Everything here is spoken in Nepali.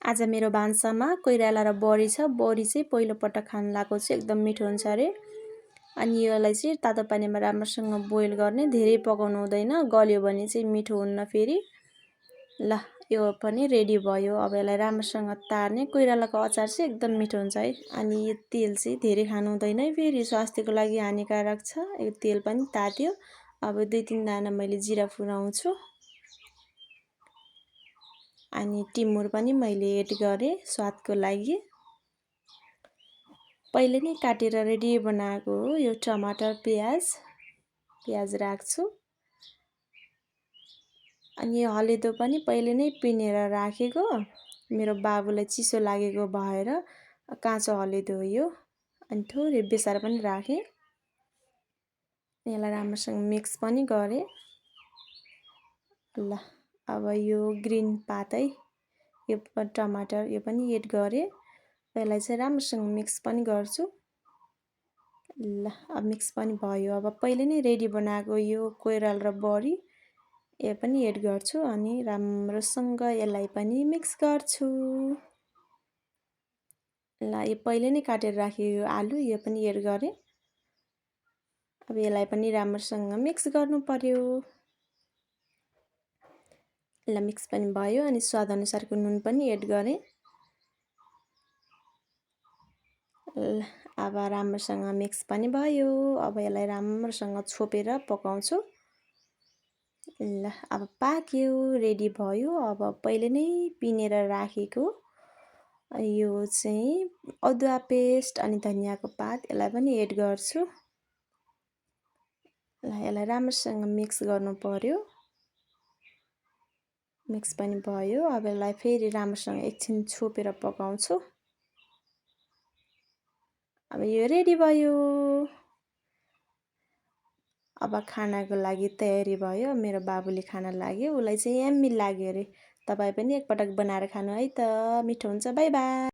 आज मेरो भान्सामा कोइराला र बडी छ। बडी चाहिँ पहिलोपटक खान लागेको छु, एकदम मिठो हुन्छ अरे। अनि यसलाई चाहिँ तातो पानीमा राम्रोसँग बोइल गर्ने, धेरै पकाउनु हुँदैन, गल्यो भने चाहिँ मिठो हुन्न फेरि। ल यो पनि रेडी भयो। अब यसलाई राम्रोसँग तार्ने। कोइरालाको अचार चाहिँ एकदम मिठो हुन्छ है। अनि यो तेल चाहिँ धेरै खानु हुँदैन है, फेरि स्वास्थ्यको लागि हानिकारक छ। यो तेल पनि तात्यो। अब 2-3 दाना मैले जिरा फुराउँछु। अनि टिमुर पनि मैले एड गरेँ स्वादको लागि। पहिले नै काटेर रेडी बनाएको हो यो टमाटर, प्याज राख्छु। अनि यो हलेदो पनि पहिले नै पिनेर राखेको, मेरो बाबुलाई चिसो लागेको भएर काँचो हलेदो हो यो। अनि थोरै बेसार पनि राखेँ। यसलाई राम्रोसँग मिक्स पनि गरेँ। ल अब यो ग्रीन पात है, यो टमाटर यो पनि एड गरेँ। यसलाई चाहिँ राम्रोसँग मिक्स पनि गर्छु। ल अब मिक्स पनि भयो। अब पहिले नै रेडी बनाएको यो कोइराला र बडी यो पनि एड गर्छु अनि राम्रोसँग यसलाई पनि मिक्स गर्छु। ल यो पहिले नै काटेर राखेको आलु यो पनि एड गरेँ। अब यसलाई पनि राम्रोसँग मिक्स गर्नु पर्यो। ल मिक्स पनि भयो। अनि स्वाद अनुसारको नुन पनि एड गरेँ। अब राम्रोसँग मिक्स पनि भयो। अब यसलाई राम्रोसँग छोपेर पकाउँछु। ल अब पाक्यो, रेडी भयो। अब पहिले नै पिनेर राखेको यो चाहिँ अदुवा पेस्ट अनि धनियाको पात यसलाई पनि एड गर्छु। ल यसलाई राम्रोसँग मिक्स गर्नु पर्यो। मिक्स पनि भयो। अब यसलाई फेरि राम्रोसँग एकछिन छोपेर पकाउँछु। अब यो रेडी भयो। अब खानाको लागि तयारी भयो। मेरो बाबुले खाना लाग्यो, उसलाई चाहिँ यम्मी लाग्यो अरे। तपाईँ पनि एकपटक बनाएर खानु है त, मिठो हुन्छ। By by.